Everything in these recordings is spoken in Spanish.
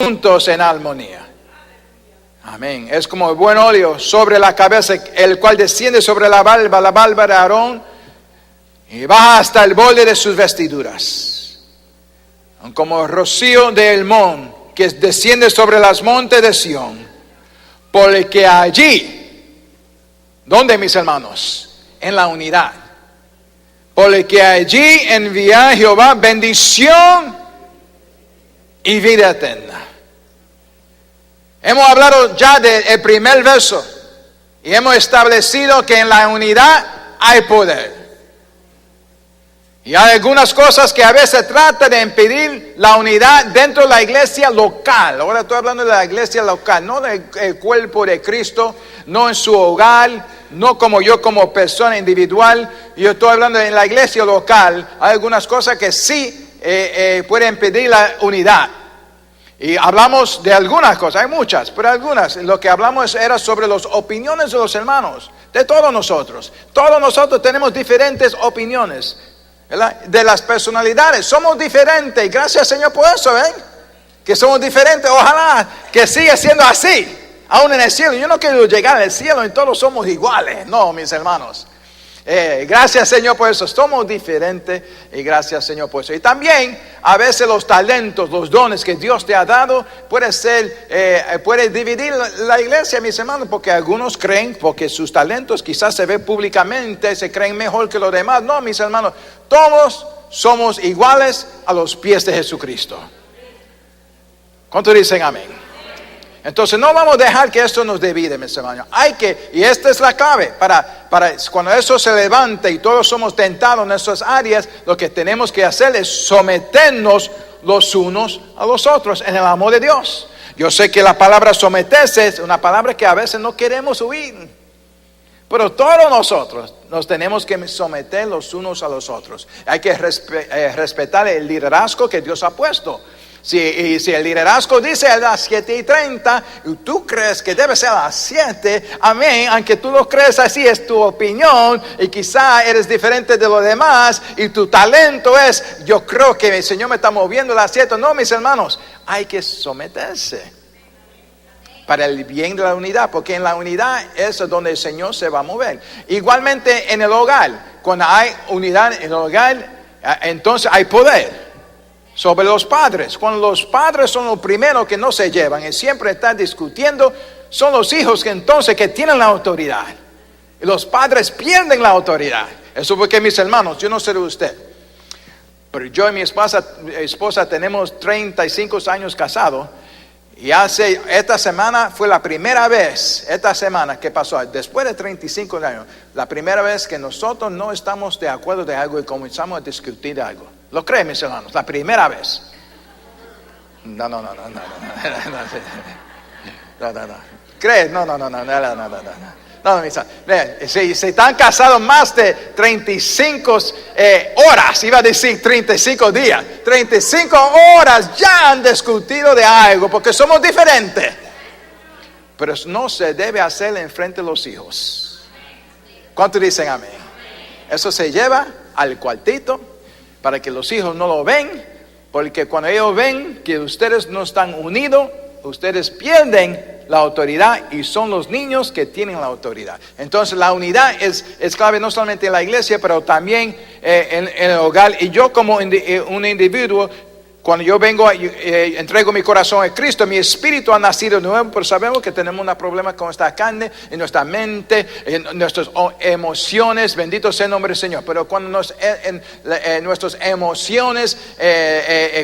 juntos en armonía. Amén. Es como el buen óleo sobre la cabeza, el cual desciende sobre la barba de Aarón y baja hasta el borde de sus vestiduras. Como el rocío de Hermón, que desciende sobre los montes de Sión. Porque allí, ¿dónde, mis hermanos? En la unidad. Porque allí envía Jehová bendición y vida eterna. Hemos hablado ya del primer verso y hemos establecido que en la unidad hay poder. Y hay algunas cosas que a veces tratan de impedir la unidad dentro de la iglesia local. Ahora estoy hablando de la iglesia local, no del cuerpo de Cristo, no en su hogar, no como yo como persona individual. Yo estoy hablando en la iglesia local. Hay algunas cosas que sí pueden impedir la unidad. Y hablamos de algunas cosas, hay muchas, pero algunas. Lo que hablamos era sobre las opiniones de los hermanos, de todos nosotros. Todos nosotros tenemos diferentes opiniones, ¿verdad? De las personalidades. Somos diferentes, gracias Señor por eso, ¿ven? Que somos diferentes, ojalá que siga siendo así, aún en el cielo. Yo no quiero llegar al cielo y todos somos iguales, no, mis hermanos. Gracias Señor por eso, somos diferentes y gracias Señor por eso. Y también a veces los talentos, los dones que Dios te ha dado puede dividir la iglesia, mis hermanos, porque algunos creen, porque sus talentos quizás se ven públicamente, se creen mejor que los demás. No, mis hermanos, todos somos iguales a los pies de Jesucristo. ¿Cuántos dicen amén? Entonces no vamos a dejar que esto nos divide, mis hermanos. Y esta es la clave, para cuando eso se levante y todos somos tentados en nuestras áreas, lo que tenemos que hacer es someternos los unos a los otros en el amor de Dios. Yo sé que la palabra someterse es una palabra que a veces no queremos oír, pero todos nosotros nos tenemos que someter los unos a los otros. Hay que respetar el liderazgo que Dios ha puesto. Si el liderazgo dice a las 7:30 y tú crees que debe ser a las 7, amén, aunque tú lo crees así, es tu opinión y quizá eres diferente de los demás y tu talento es, yo creo que el Señor me está moviendo a las 7. No, mis hermanos, hay que someterse para el bien de la unidad, porque en la unidad es donde el Señor se va a mover. Igualmente en el hogar, cuando hay unidad en el hogar, entonces hay poder. Sobre los padres, cuando los padres son los primeros que no se llevan y siempre están discutiendo, son los hijos que entonces que tienen la autoridad. Y los padres pierden la autoridad. Eso porque, mis hermanos, yo no sé de usted, pero yo y mi esposa tenemos 35 años casados. Y esta semana fue la primera vez, esta semana que pasó, después de 35 años, la primera vez que nosotros no estamos de acuerdo de algo y comenzamos a discutir de algo. ¿Lo creen, mis hermanos? La primera vez. No. ¿Crees? No. No, mis hermanos. Si están casados más de 35 horas, iba a decir 35 días, 35 horas ya han discutido de algo porque somos diferentes. Pero no se debe hacer en frente de los hijos. ¿Cuántos dicen amén? Eso se lleva al cuartito para que los hijos no lo ven, porque cuando ellos ven que ustedes no están unidos, ustedes pierden la autoridad y son los niños que tienen la autoridad. Entonces la unidad es clave no solamente en la iglesia, pero también en el hogar. Y yo como un individuo, cuando yo vengo, entrego mi corazón a Cristo, mi espíritu ha nacido nuevo, pero sabemos que tenemos un problema con esta carne, en nuestra mente, en nuestras emociones, bendito sea el nombre del Señor. Pero cuando nuestras emociones,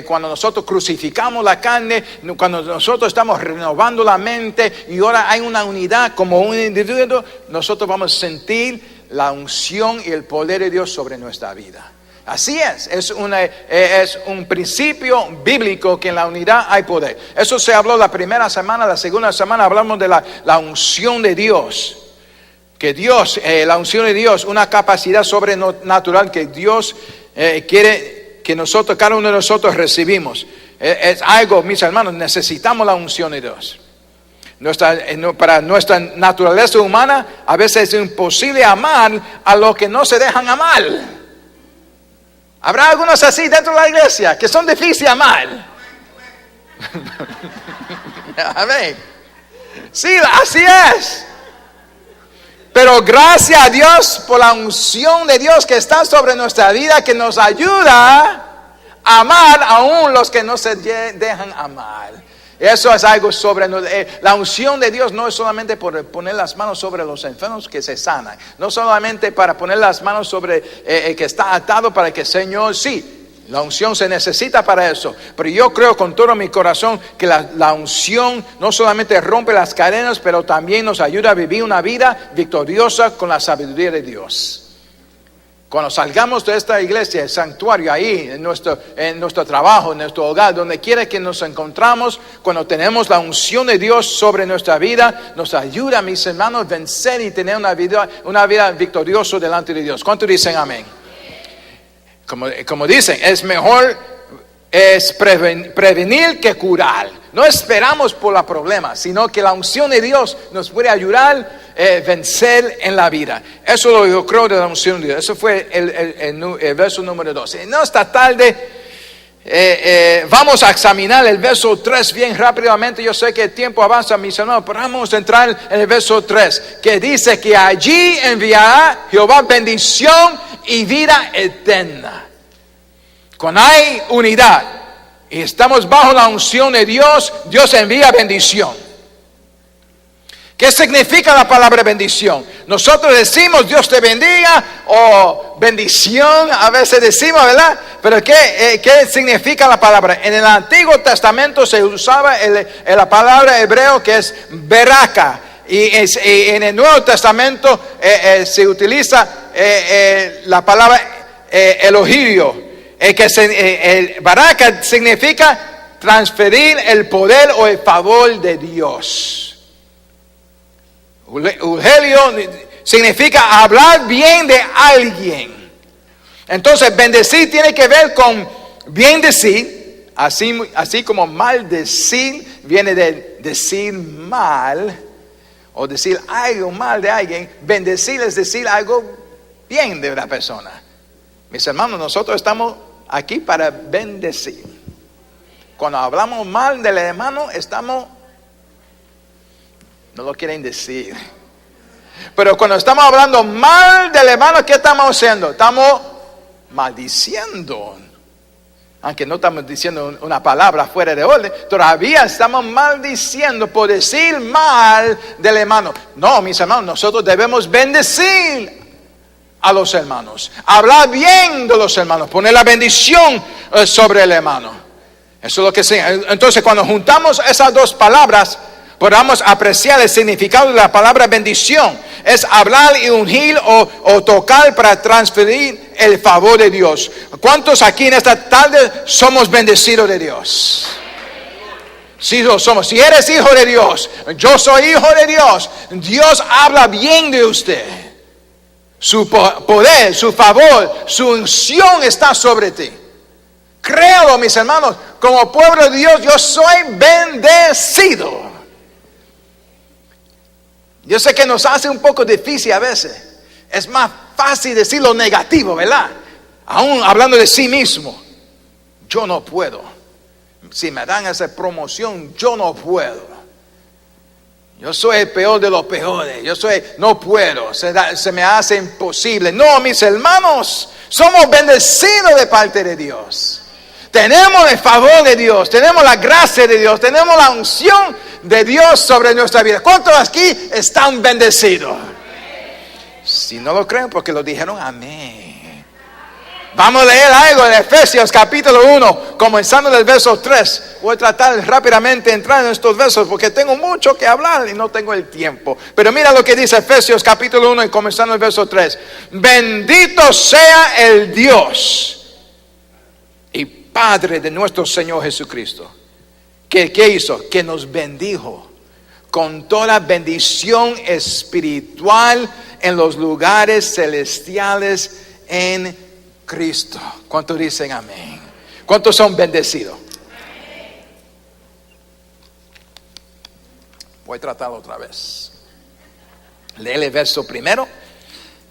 cuando nosotros crucificamos la carne, cuando nosotros estamos renovando la mente y ahora hay una unidad como un individuo, nosotros vamos a sentir la unción y el poder de Dios sobre nuestra vida. Así es un principio bíblico que en la unidad hay poder. Eso se habló la primera semana, la segunda semana hablamos de la unción de Dios. Que Dios, la unción de Dios, una capacidad sobrenatural que Dios quiere que nosotros, cada uno de nosotros recibimos. Es algo, mis hermanos, necesitamos la unción de Dios. Para nuestra naturaleza humana, a veces es imposible amar a los que no se dejan amar. Habrá algunos así dentro de la iglesia que son difíciles de amar. Amén. Sí, así es. Pero gracias a Dios por la unción de Dios que está sobre nuestra vida, que nos ayuda a amar aún los que no se dejan amar. Eso es algo sobre la unción de Dios. No es solamente por poner las manos sobre los enfermos que se sanan, no solamente para poner las manos sobre el que está atado para que el Señor, sí, la unción se necesita para eso, pero yo creo con todo mi corazón que la unción no solamente rompe las cadenas, pero también nos ayuda a vivir una vida victoriosa con la sabiduría de Dios. Cuando salgamos de esta iglesia, el santuario, ahí, en nuestro trabajo, en nuestro hogar, donde quiera que nos encontramos, cuando tenemos la unción de Dios sobre nuestra vida, nos ayuda, mis hermanos, a vencer y tener una vida victoriosa delante de Dios. ¿Cuántos dicen amén? Como dicen, es mejor prevenir que curar. No esperamos por los problemas, sino que la unción de Dios nos puede ayudar vencer en la vida. Eso lo yo creo de la unción de Dios. Eso fue el verso número 2. En esta tarde vamos a examinar el verso 3 bien rápidamente. Yo sé que el tiempo avanza, mis hermanos, pero vamos a entrar en el verso 3, que dice que allí enviará Jehová bendición y vida eterna. Cuando hay unidad y estamos bajo la unción de Dios, Dios envía bendición. ¿Qué significa la palabra bendición? Nosotros decimos Dios te bendiga o bendición, a veces decimos, ¿verdad? Pero ¿qué significa la palabra? En el Antiguo Testamento se usaba la palabra hebreo que es beraka, y en el Nuevo Testamento se utiliza la palabra Elohim, el baraka significa transferir el poder o el favor de Dios. Eugelio significa hablar bien de alguien. Entonces, bendecir tiene que ver con bien decir, así como maldecir viene de decir mal o decir algo mal de alguien. Bendecir es decir algo bien de una persona. Mis hermanos, nosotros estamos aquí para bendecir. Cuando hablamos mal del hermano, no lo quieren decir. Pero cuando estamos hablando mal del hermano, ¿qué estamos haciendo? Estamos maldiciendo. Aunque no estamos diciendo una palabra fuera de orden, todavía estamos maldiciendo por decir mal del hermano. No, mis hermanos, nosotros debemos bendecir a los hermanos, hablar bien de los hermanos, poner la bendición sobre el hermano. Eso es lo que sea. Entonces, cuando juntamos esas dos palabras, podamos apreciar el significado de la palabra bendición. Es hablar y ungir o tocar para transferir el favor de Dios. ¿Cuántos aquí en esta tarde somos bendecidos de Dios? Sí, lo somos. Si eres hijo de Dios, yo soy hijo de Dios. Dios habla bien de usted. Su poder, su favor, su unción está sobre ti. Créalo, mis hermanos. Como pueblo de Dios, yo soy bendecido. Yo sé que nos hace un poco difícil a veces. Es más fácil decir lo negativo, ¿verdad? Aún hablando de sí mismo. Yo no puedo. Si me dan esa promoción, yo no puedo. Yo soy el peor de los peores. No puedo. Se me hace imposible. No, mis hermanos, somos bendecidos de parte de Dios. Tenemos el favor de Dios, tenemos la gracia de Dios, tenemos la unción de Dios sobre nuestra vida. ¿Cuántos aquí están bendecidos? Si no lo creen, porque lo dijeron, amén. Vamos a leer algo de Efesios capítulo 1, comenzando del verso 3. Voy a tratar rápidamente de entrar en estos versos porque tengo mucho que hablar y no tengo el tiempo. Pero mira lo que dice Efesios capítulo 1 y comenzando el verso 3. Bendito sea el Dios y Padre de nuestro Señor Jesucristo, que ¿qué hizo? Que nos bendijo con toda bendición espiritual en los lugares celestiales en Cristo. ¿Cuántos dicen amén? ¿Cuántos son bendecidos? Voy a tratarlo otra vez. Lee el verso primero.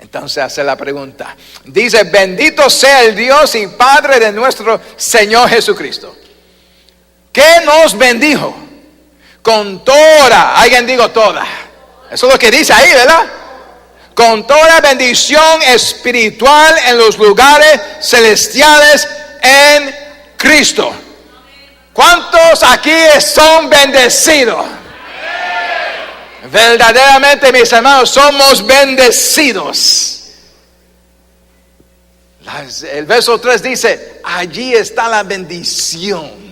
Entonces hace la pregunta. Dice, bendito sea el Dios y Padre de nuestro Señor Jesucristo, que nos bendijo Con toda, alguien digo toda. Eso es lo que dice ahí, ¿verdad? Con toda bendición espiritual en los lugares celestiales en Cristo. ¿Cuántos aquí son bendecidos? Verdaderamente, mis hermanos, somos bendecidos. El verso 3 dice, allí está la bendición.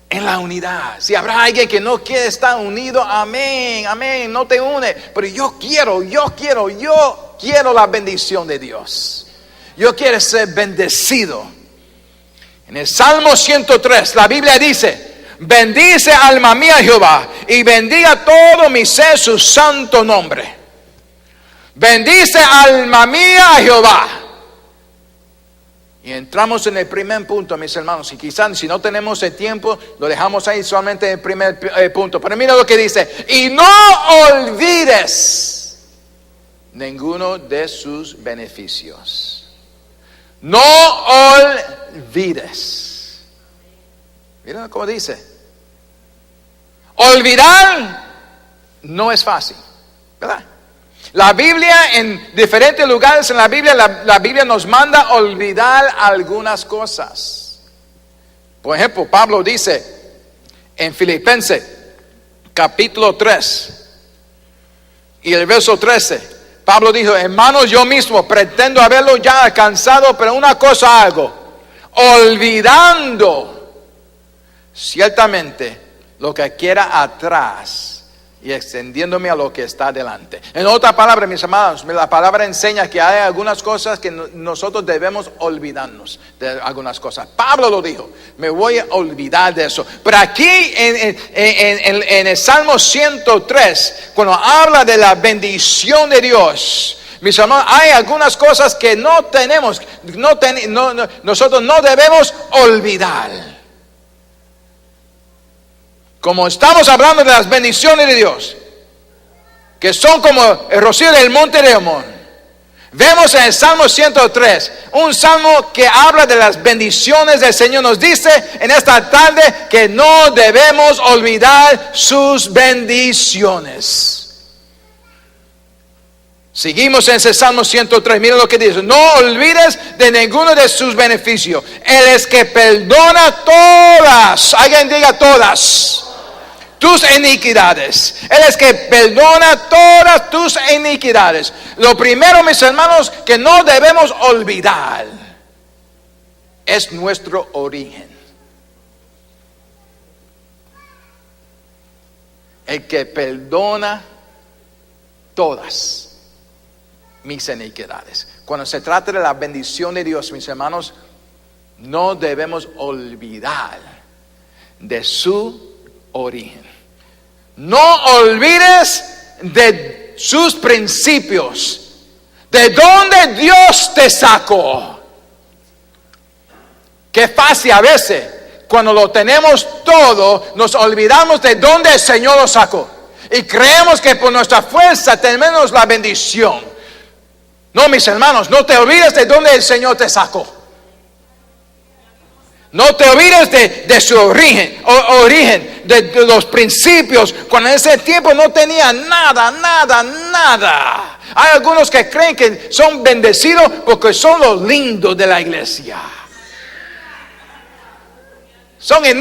En la unidad. Si habrá alguien que no quiere estar unido, amén, amén, no te une. Pero yo quiero la bendición de Dios. Yo quiero ser bendecido. En el Salmo 103, la Biblia dice, bendice alma mía Jehová, y bendiga todo mi ser su santo nombre. Bendice alma mía a Jehová. Y entramos en el primer punto, mis hermanos. Y quizás si no tenemos el tiempo, lo dejamos ahí solamente en el primer punto. Pero mira lo que dice. Y no olvides ninguno de sus beneficios. No olvides. Mira cómo dice. Olvidar no es fácil, ¿verdad? La Biblia, en diferentes lugares en la Biblia, la Biblia nos manda olvidar algunas cosas. Por ejemplo, Pablo dice en Filipenses capítulo 3 y el verso 13, Pablo dijo, hermanos, yo mismo pretendo haberlo ya alcanzado, pero una cosa hago, olvidando ciertamente lo que queda atrás y extendiéndome a lo que está delante. En otra palabra, mis hermanos, la palabra enseña que hay algunas cosas que nosotros debemos olvidarnos de algunas cosas. Pablo lo dijo, me voy a olvidar de eso. Pero aquí en el Salmo 103, cuando habla de la bendición de Dios, mis hermanos, hay algunas cosas que no tenemos, nosotros no debemos olvidar. Como estamos hablando de las bendiciones de Dios, que son como el rocío del monte de Hermón, vemos en el Salmo 103, un salmo que habla de las bendiciones del Señor. Nos dice en esta tarde que no debemos olvidar sus bendiciones. Seguimos en ese Salmo 103, mira lo que dice, no olvides de ninguno de sus beneficios. Él es que perdona todas, alguien diga todas, tus iniquidades. Él es que perdona todas tus iniquidades. Lo primero, mis hermanos, que no debemos olvidar es nuestro origen. El que perdona todas mis iniquidades. Cuando se trata de la bendición de Dios, mis hermanos, no debemos olvidar de su origen. No olvides de sus principios, de dónde Dios te sacó. Qué fácil a veces, cuando lo tenemos todo, nos olvidamos de dónde el Señor lo sacó y creemos que por nuestra fuerza tenemos la bendición. No, mis hermanos, no te olvides de dónde el Señor te sacó. No te olvides de su origen, de los principios. Cuando en ese tiempo no tenía nada. Hay algunos que creen que son bendecidos porque son los lindos de la iglesia. Son el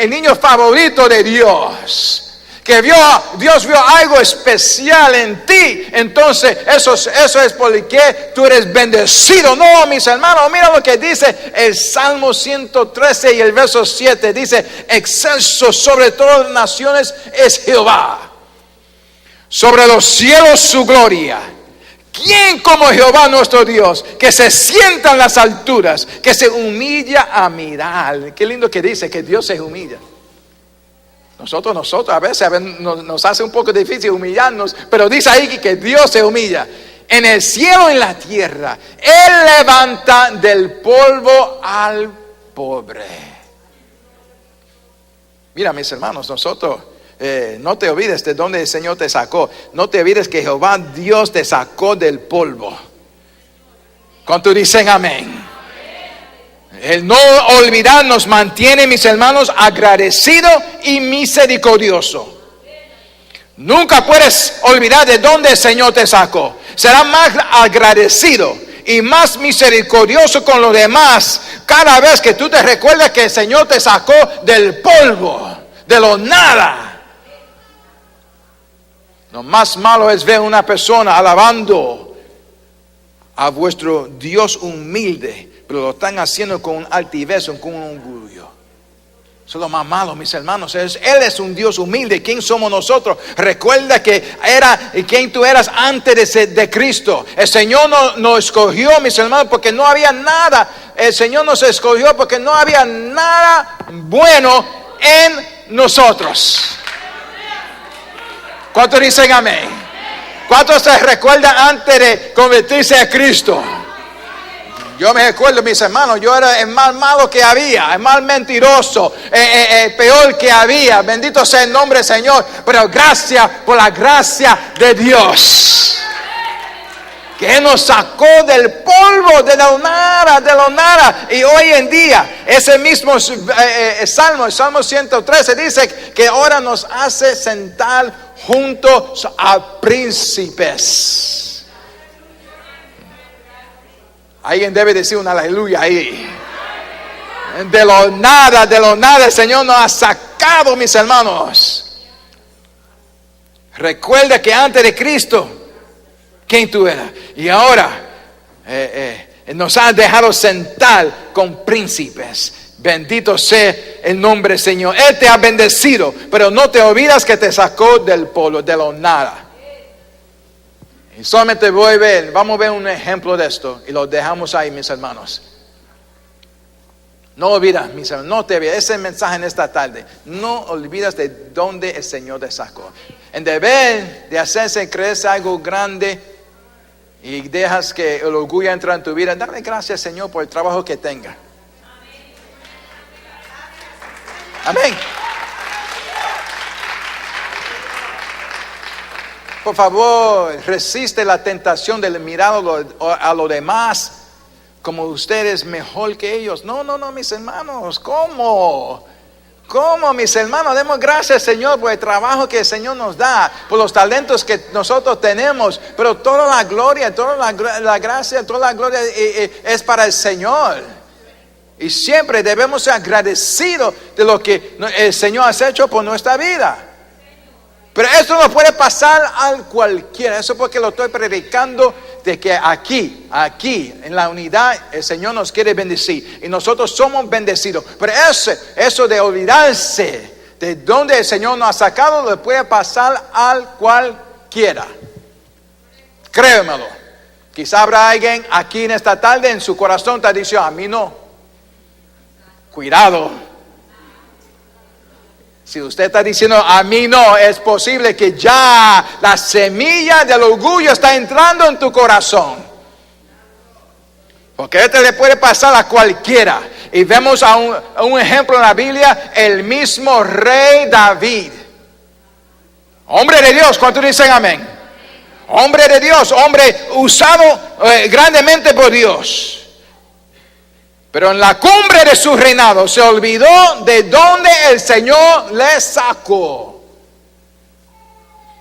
niño favorito de Dios. Que Dios vio algo especial en ti. Entonces eso es porque tú eres bendecido. No, mis hermanos, mira lo que dice el Salmo 113 y el verso 7. Dice, excelso sobre todas las naciones es Jehová, sobre los cielos su gloria. ¿Quién como Jehová nuestro Dios, que se sienta en las alturas, que se humilla a mirar? Qué lindo que dice que Dios se humilla. Nosotros a veces nos hace un poco difícil humillarnos, pero dice ahí que Dios se humilla. En el cielo y en la tierra, Él levanta del polvo al pobre. Mira, mis hermanos, nosotros, no te olvides de dónde el Señor te sacó. No te olvides que Jehová Dios te sacó del polvo. ¿Cuántos dicen amén? El no olvidar nos mantiene, mis hermanos, agradecido y misericordioso. Nunca puedes olvidar de dónde el Señor te sacó. Será más agradecido y más misericordioso con los demás cada vez que tú te recuerdas que el Señor te sacó del polvo, de lo nada. Lo más malo es ver una persona alabando a vuestro Dios humilde, pero lo están haciendo con altivez, con un orgullo. Eso es lo más malo, mis hermanos. Él es un Dios humilde. ¿Quién somos nosotros? Recuerda que era quien tú eras antes de Cristo. El Señor nos escogió, mis hermanos, porque no había nada. El Señor nos escogió porque no había nada bueno en nosotros. ¿Cuántos dicen amén? ¿Cuántos se recuerdan antes de convertirse a Cristo? Yo me recuerdo, mis hermanos, yo era el más malo que había, el más mentiroso, el peor que había. Bendito sea el nombre del Señor. Pero gracias por la gracia de Dios, que Él nos sacó del polvo, de la nada. Y hoy en día, ese mismo Salmo, el Salmo 113, dice que ahora nos hace sentar juntos a príncipes. Alguien debe decir un aleluya ahí. De lo nada el Señor nos ha sacado, mis hermanos. Recuerda que antes de Cristo, ¿quién tú eras? Y ahora nos ha dejado sentar con príncipes. Bendito sea el nombre del Señor. Él te ha bendecido, pero no te olvidas que te sacó del polvo, de lo nada. Y solamente vamos a ver un ejemplo de esto y lo dejamos ahí, mis hermanos. No olvidas, mis hermanos, no te olvides. Ese mensaje en esta tarde. No olvidas de dónde el Señor te sacó. En deber de hacerse creerse algo grande y dejas que el orgullo entre en tu vida, dale gracias, Señor, por el trabajo que tenga. Amén. Por favor, resiste la tentación de mirar a los demás como ustedes mejor que ellos. No, mis hermanos. ¿Cómo, mis hermanos? Demos gracias, Señor, por el trabajo que el Señor nos da, por los talentos que nosotros tenemos. Pero toda la gloria, toda la gracia, toda la gloria es para el Señor. Y siempre debemos ser agradecidos de lo que el Señor ha hecho por nuestra vida. Pero esto no puede pasar a cualquiera. Eso porque lo estoy predicando, de que aquí, en la unidad, el Señor nos quiere bendecir. Y nosotros somos bendecidos. Pero eso de olvidarse de donde el Señor nos ha sacado, le puede pasar a cualquiera. Créemelo. Quizá habrá alguien aquí en esta tarde, en su corazón está diciendo, a mí no. Cuidado. Si usted está diciendo a mí no, es posible que ya la semilla del orgullo está entrando en tu corazón. Porque esto le puede pasar a cualquiera. Y vemos a un ejemplo en la Biblia, el mismo rey David. Hombre de Dios, ¿cuántos dicen amén? Hombre de Dios, hombre usado grandemente por Dios. Pero en la cumbre de su reinado se olvidó de dónde el Señor le sacó.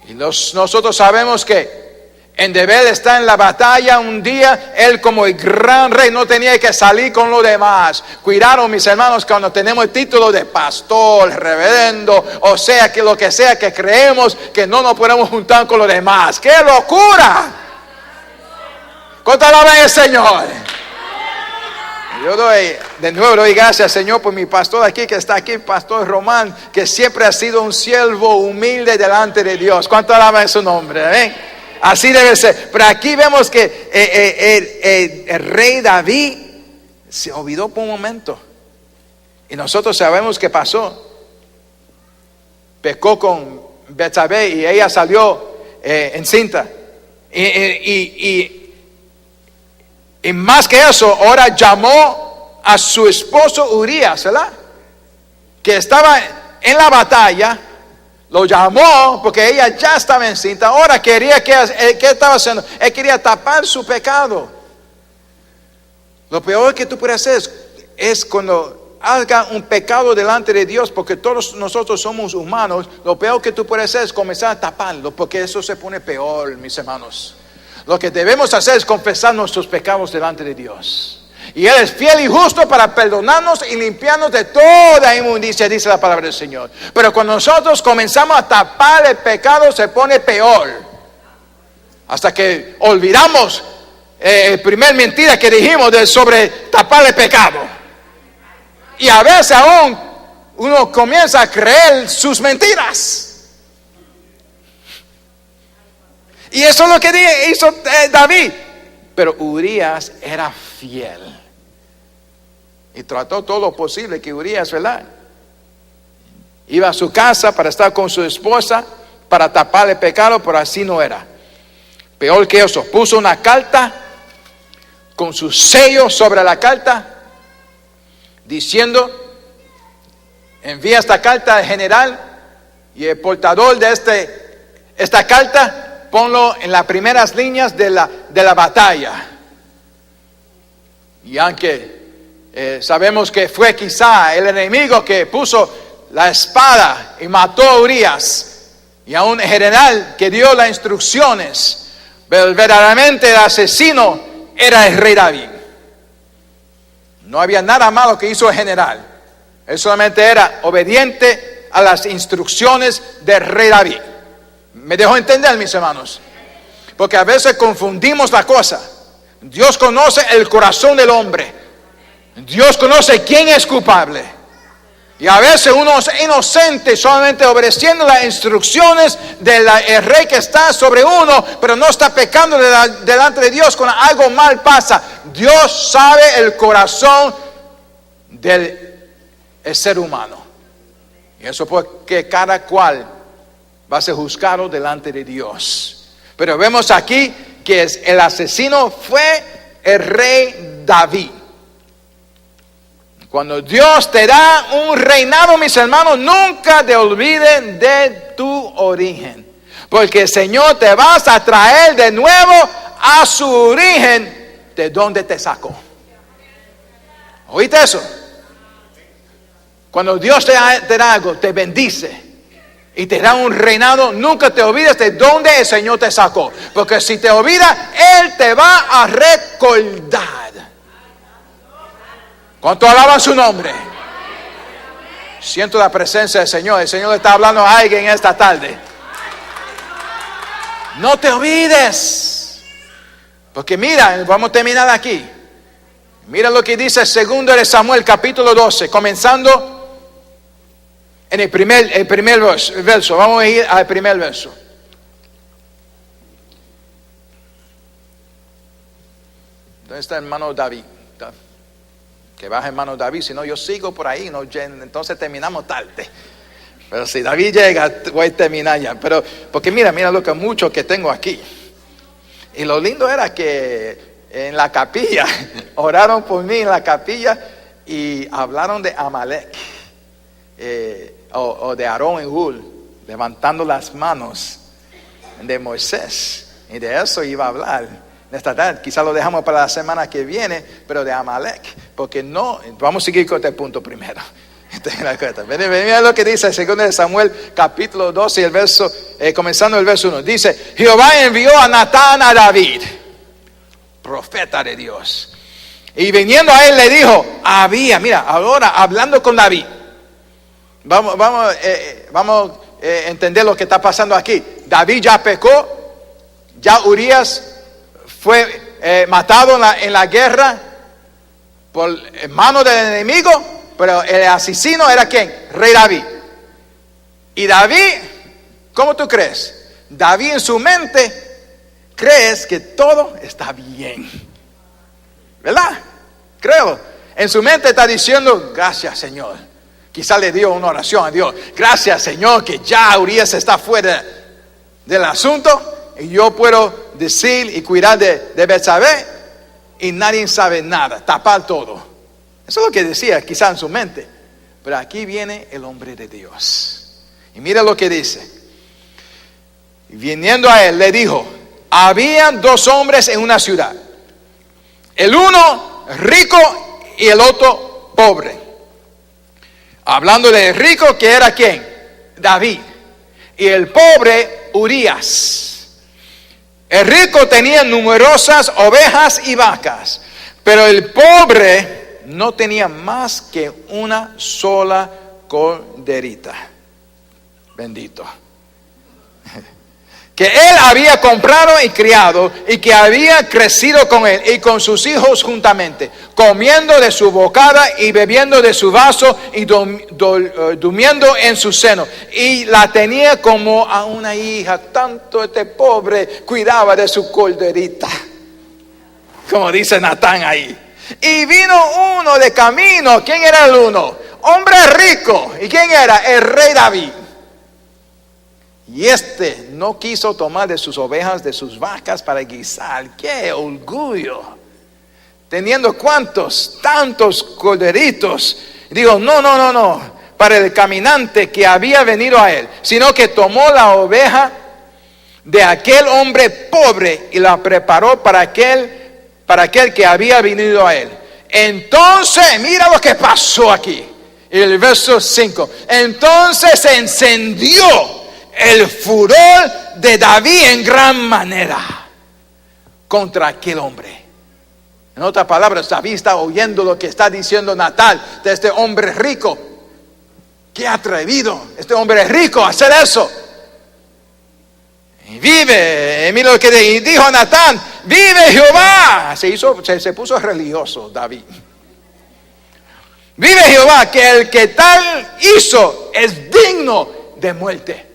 Y nosotros sabemos que en deber está en la batalla un día. Él como el gran rey no tenía que salir con los demás. Cuidado, mis hermanos, cuando tenemos el título de pastor, reverendo, o sea que lo que sea que creemos que no nos podemos juntar con los demás. ¡Qué locura! ¿Cuánto alaban al Señor? Yo doy gracias, Señor, por mi pastor aquí, que está aquí, Pastor Román, que siempre ha sido un siervo humilde delante de Dios. ¿Cuánto alaban su nombre? ¿Eh? Así debe ser. Pero aquí vemos que el rey David se olvidó por un momento. Y nosotros sabemos qué pasó. Pecó con Betsabé y ella salió encinta. Y más que eso, ahora llamó a su esposo Urías, ¿verdad? Que estaba en la batalla, lo llamó porque ella ya estaba encinta. Ahora quería ¿qué estaba haciendo? Él quería tapar su pecado. Lo peor que tú puedes hacer es es cuando haga un pecado delante de Dios, porque todos nosotros somos humanos, lo peor que tú puedes hacer es comenzar a taparlo, porque eso se pone peor, mis hermanos. Lo que debemos hacer es confesar nuestros pecados delante de Dios. Y Él es fiel y justo para perdonarnos y limpiarnos de toda inmundicia, dice la palabra del Señor. Pero cuando nosotros comenzamos a tapar el pecado, se pone peor. Hasta que olvidamos el primer mentira que dijimos sobre tapar el pecado. Y a veces aún uno comienza a creer sus mentiras. Y eso es lo que hizo David. Pero Urías era fiel. Y trató todo lo posible que Urías, ¿verdad? Iba a su casa para estar con su esposa, para tapar el pecado, pero así no era. Peor que eso, puso una carta con su sello sobre la carta, diciendo: envía esta carta al general, y el portador de esta carta, ponlo en las primeras líneas de la batalla. Y aunque sabemos que fue quizá el enemigo que puso la espada y mató a Urías, y a un general que dio las instrucciones, pero verdaderamente el asesino era el rey David. No había nada malo que hizo el general. Él solamente era obediente a las instrucciones del rey David. ¿Me dejó entender, mis hermanos? Porque a veces confundimos la cosa. Dios conoce el corazón del hombre. Dios conoce quién es culpable. Y a veces uno es inocente solamente obedeciendo las instrucciones del rey que está sobre uno, pero no está pecando delante de Dios cuando algo mal pasa. Dios sabe el corazón del ser humano. Y eso porque cada cual va a ser juzgado delante de Dios. Pero vemos aquí que el asesino fue el rey David. Cuando Dios te da un reinado, mis hermanos, nunca te olviden de tu origen. Porque el Señor te vas a traer de nuevo a su origen, de donde te sacó. ¿Oíste eso? Cuando Dios te da algo, te bendice y te da un reinado, nunca te olvides de dónde el Señor te sacó. Porque si te olvidas, Él te va a recordar. ¿Cuánto alaban su nombre? Siento la presencia del Señor. El Señor le está hablando a alguien esta tarde. No te olvides. Porque mira, vamos a terminar aquí. Mira lo que dice 2 de Samuel capítulo 12, comenzando en el primer verso. Vamos a ir al primer verso. ¿Dónde está el hermano David? Que baje hermano David, si no yo sigo por ahí, entonces terminamos tarde. Pero si David llega, voy a terminar ya. Pero, porque mira lo que mucho que tengo aquí. Y lo lindo era que en la capilla, oraron por mí en la capilla y hablaron de Amalek, o de Aarón y Hur, levantando las manos de Moisés. Y de eso iba a hablar esta tarde. Quizás lo dejamos para la semana que viene, pero de Amalek, porque no, vamos a seguir con este punto primero. Mira lo que dice 2 de Samuel capítulo 12 y el verso, comenzando el verso 1. Dice: Jehová envió a Natán a David, profeta de Dios, y viniendo a él le dijo, mira, ahora hablando con David, vamos a entender lo que está pasando aquí. David ya pecó, ya Urías fue matado en la guerra por mano del enemigo, pero el asesino era ¿quién? Rey David. Y David, ¿cómo tú crees? David en su mente crees que todo está bien, ¿verdad? Creo. En su mente está diciendo, gracias Señor. Quizá le dio una oración a Dios. Gracias Señor que ya Urías está fuera del asunto y yo puedo decir y cuidar de Betsabé y nadie sabe nada, tapar todo. Eso es lo que decía quizá en su mente. Pero aquí viene el hombre de Dios. Y mira lo que dice. Viniendo a él le dijo, había 2 hombres en una ciudad, el uno rico y el otro pobre. Hablando del rico, que era ¿quién? David. Y el pobre, Urías. El rico tenía numerosas ovejas y vacas, pero el pobre no tenía más que una sola corderita. Bendito. Que él había comprado y criado, y que había crecido con él y con sus hijos juntamente, comiendo de su bocada y bebiendo de su vaso y durmiendo en su seno. Y la tenía como a una hija. Tanto este pobre cuidaba de su corderita, como dice Natán ahí. Y vino uno de camino. ¿Quién era el uno? Hombre rico. ¿Y quién era? El rey David. Y este no quiso tomar de sus ovejas, de sus vacas para guisar. ¡Qué orgullo! Teniendo cuántos, tantos corderitos. Digo, no, para el caminante que había venido a él. Sino que tomó la oveja de aquel hombre pobre y la preparó para aquel que había venido a él. Entonces, mira lo que pasó aquí. El verso 5. Entonces se encendió el furor de David en gran manera contra aquel hombre. En otras palabras, David está oyendo lo que está diciendo Natán de este hombre rico. Qué atrevido este hombre rico a hacer eso. Y vive, mira lo que dijo Natán: vive Jehová. Se puso religioso David. Vive Jehová, que el que tal hizo es digno de muerte.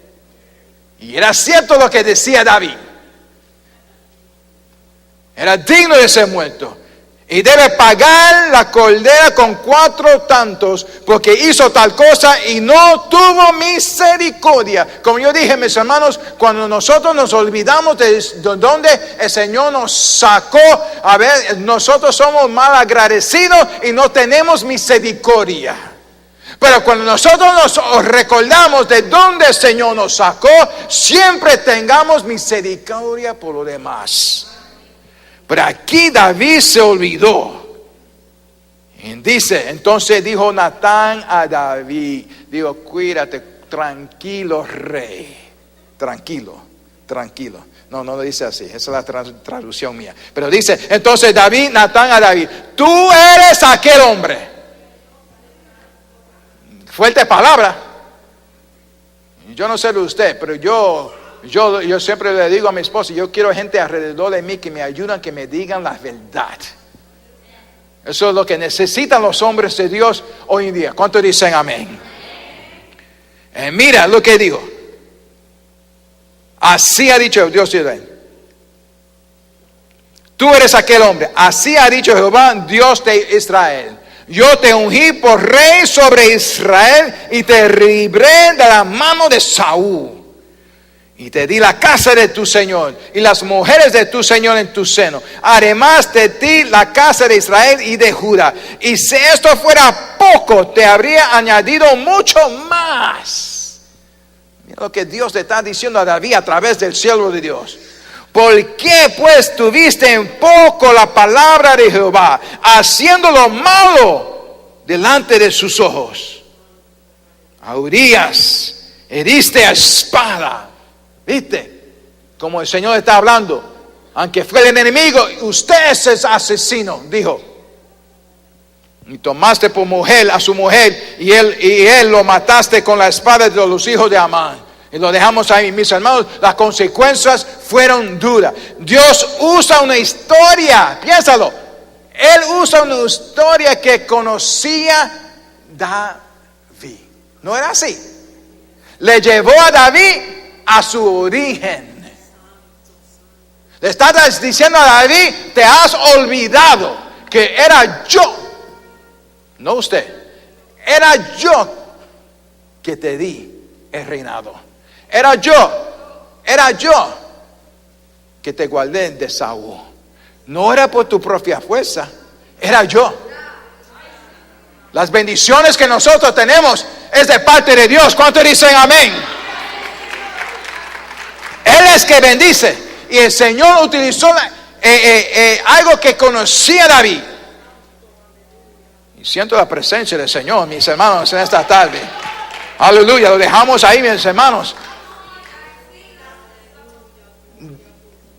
Y era cierto lo que decía David. Era digno de ser muerto. Y debe pagar la cordera con 4 tantos, porque hizo tal cosa y no tuvo misericordia. Como yo dije, mis hermanos, cuando nosotros nos olvidamos de donde el Señor nos sacó, a ver, nosotros somos mal agradecidos y no tenemos misericordia. Pero cuando nosotros nos recordamos de dónde el Señor nos sacó, siempre tengamos misericordia por lo demás. Pero aquí David se olvidó. Y dice, entonces dijo Natán a David, digo, cuídate, tranquilo rey, tranquilo. No lo dice así, esa es la traducción mía. Pero dice, entonces Natán a David, tú eres aquel hombre. Fuerte palabra. Yo no sé de usted, pero yo siempre le digo a mi esposa, yo quiero gente alrededor de mí que me ayudan, que me digan la verdad. Eso es lo que necesitan los hombres de Dios hoy en día. ¿Cuántos dicen amén? Mira lo que digo. Así ha dicho Dios de Israel. Tú eres aquel hombre. Así ha dicho Jehová, Dios de Israel. Yo te ungí por rey sobre Israel y te libré de la mano de Saúl. Y te di la casa de tu Señor y las mujeres de tu Señor en tu seno. Además de ti la casa de Israel y de Judá. Y si esto fuera poco, te habría añadido mucho más. Mira lo que Dios le está diciendo a David a través del siervo de Dios. ¿Por qué pues tuviste en poco la palabra de Jehová, haciendo lo malo delante de sus ojos? A Urías heriste a espada. ¿Viste? Como el Señor está hablando. Aunque fue el enemigo, usted es asesino, dijo. Y tomaste por mujer a su mujer y él lo mataste con la espada de los hijos de Amán. Y lo dejamos ahí, mis hermanos. Las consecuencias fueron duras. Dios usa una historia, piénsalo. Él usa una historia que conocía David. ¿No era así? Le llevó a David a su origen. Le estás diciendo a David, te has olvidado que era yo, no usted, era yo que te di el reinado. Era yo que te guardé de Saúl. No era por tu propia fuerza, era yo. Las bendiciones que nosotros tenemos es de parte de Dios. ¿Cuántos dicen amén? Él es que bendice. Y el Señor utilizó algo que conocía David. Y siento la presencia del Señor, mis hermanos, en esta tarde. Aleluya, lo dejamos ahí, mis hermanos.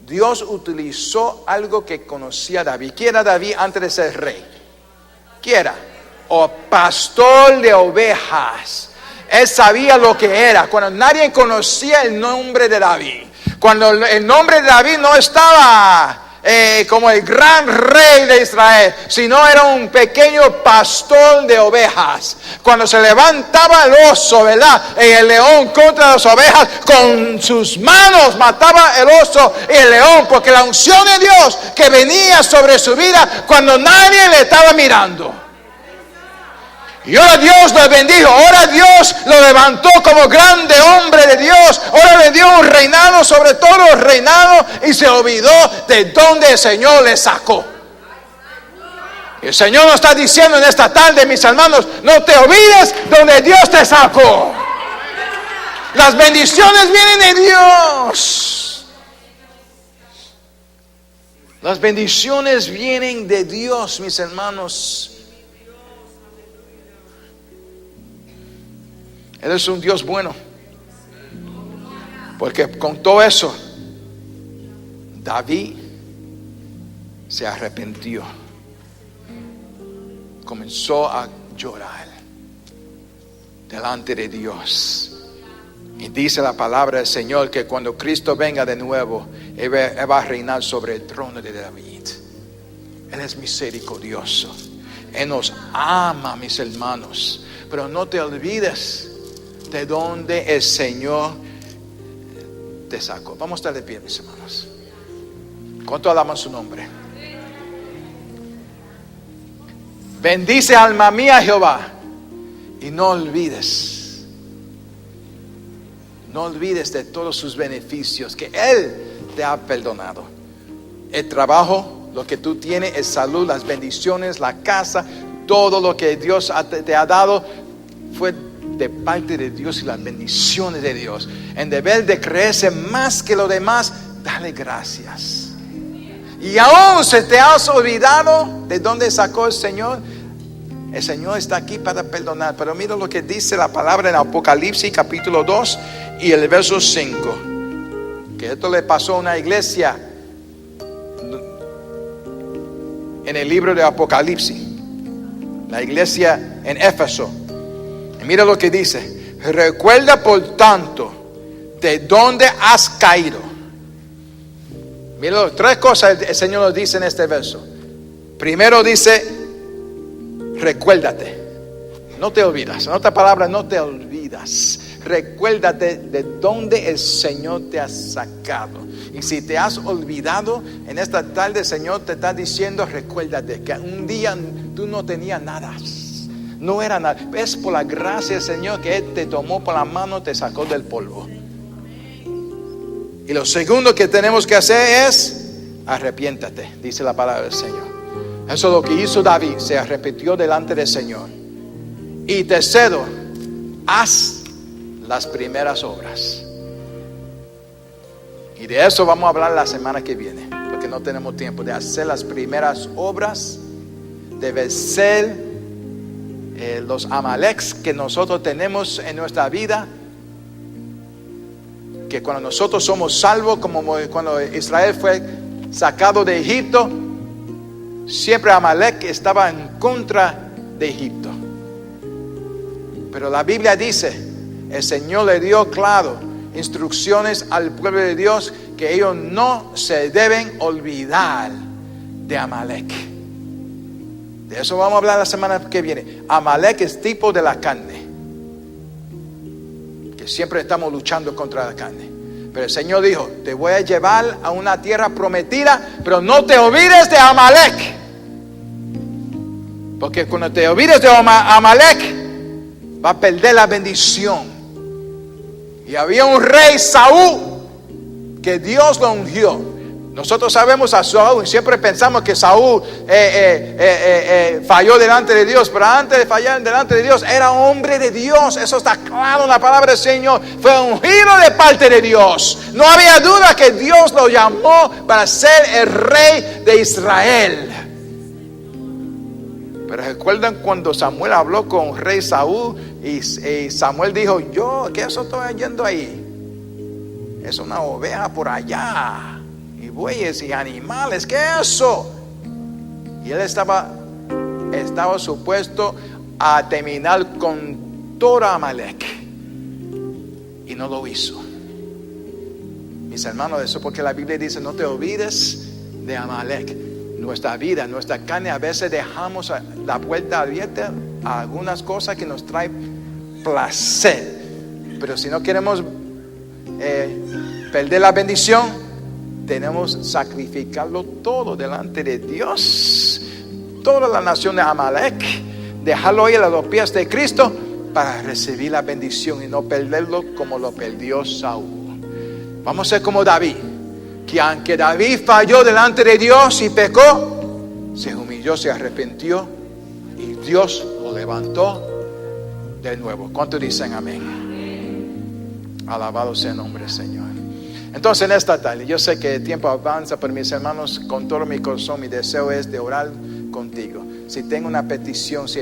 Dios utilizó algo que conocía David. ¿Quién era David antes de ser rey? ¿Quién era? O pastor de ovejas. Él sabía lo que era. Cuando nadie conocía el nombre de David. Cuando el nombre de David no estaba como el gran rey de Israel, sino era un pequeño pastor de ovejas. Cuando se levantaba el oso, ¿verdad? El león contra las ovejas, con sus manos mataba el oso y el león, porque la unción de Dios que venía sobre su vida cuando nadie le estaba mirando. Y ahora Dios lo bendijo, ahora Dios lo levantó como grande hombre de Dios, ahora le dio un reinado sobre todo el reinado y se olvidó de dónde el Señor le sacó. Y el Señor nos está diciendo en esta tarde, mis hermanos, no te olvides donde Dios te sacó. Las bendiciones vienen de Dios. Las bendiciones vienen de Dios, mis hermanos. Él es un Dios bueno. Porque con todo eso, David se arrepintió. Comenzó a llorar delante de Dios. Y dice la palabra del Señor que cuando Cristo venga de nuevo, Él va a reinar sobre el trono de David. Él es misericordioso. Él nos ama, mis hermanos. Pero no te olvides de donde el Señor te sacó. Vamos a estar de pie, mis hermanos. ¿Cuánto alabamos su nombre? Bendice, alma mía, Jehová, y no olvides de todos sus beneficios que Él te ha perdonado. El trabajo, lo que tú tienes, es salud, las bendiciones, la casa, todo lo que Dios te ha dado fue de parte de Dios y las bendiciones de Dios. En deber de creerse más que lo demás, dale gracias. Y aún se te has olvidado de dónde sacó el Señor. El Señor está aquí para perdonar. Pero mira lo que dice la palabra en Apocalipsis capítulo 2 y el verso 5. Que esto le pasó a una iglesia en el libro de Apocalipsis. La iglesia en Éfeso. Y mira lo que dice: recuerda por tanto de dónde has caído. Mira, tres cosas el Señor nos dice en este verso. Primero dice, recuérdate. No te olvidas. En otra palabra, no te olvidas. Recuérdate de dónde el Señor te ha sacado. Y si te has olvidado, en esta tarde el Señor te está diciendo, recuérdate que un día tú no tenías nada. No era nada. Es por la gracia del Señor que Él te tomó por la mano, te sacó del polvo. Y lo segundo que tenemos que hacer es arrepiéntate, dice la palabra del Señor. Eso es lo que hizo David, se arrepintió delante del Señor. Y tercero, haz las primeras obras. Y de eso vamos a hablar la semana que viene, porque no tenemos tiempo de hacer las primeras obras, de vencer los amaleks que nosotros tenemos en nuestra vida. Que cuando nosotros somos salvos, como cuando Israel fue sacado de Egipto, siempre Amalek estaba en contra de Egipto. Pero la Biblia dice, el Señor le dio claro instrucciones al pueblo de Dios que ellos no se deben olvidar de Amalek. De eso vamos a hablar la semana que viene. Amalek es tipo de la carne, que siempre estamos luchando contra la carne. Pero el Señor dijo, te voy a llevar a una tierra prometida, pero no te olvides de Amalek. Porque cuando te olvides de Amalek, va a perder la bendición. Y había un rey, Saúl, que Dios lo ungió. Nosotros sabemos a Saúl y siempre pensamos que Saúl falló delante de Dios, pero antes de fallar delante de Dios era hombre de Dios. Eso está claro en la palabra del Señor. Fue ungido de parte de Dios. No había duda que Dios lo llamó para ser el rey de Israel. Pero recuerdan cuando Samuel habló con rey Saúl y Samuel dijo, ¿qué eso estoy yendo ahí? Es una oveja por allá, y bueyes y animales, ¿qué es eso? Y él estaba supuesto a terminar con todo Amalek, y no lo hizo. Mis hermanos, eso porque la Biblia dice, no te olvides de Amalek. Nuestra vida, nuestra carne, a veces dejamos la puerta abierta a algunas cosas que nos traen placer. Pero si no queremos perder la bendición, tenemos que sacrificarlo todo delante de Dios. Toda la nación de Amalek, dejarlo ir a los pies de Cristo para recibir la bendición y no perderlo como lo perdió Saúl. Vamos a ser como David, que aunque David falló delante de Dios y pecó, se humilló, se arrepintió y Dios lo levantó de nuevo. ¿Cuántos dicen amén? Alabado sea el nombre del Señor. Entonces en esta tarde, yo sé que el tiempo avanza, pero mis hermanos, con todo mi corazón, mi deseo es de orar contigo. Si tengo una petición, si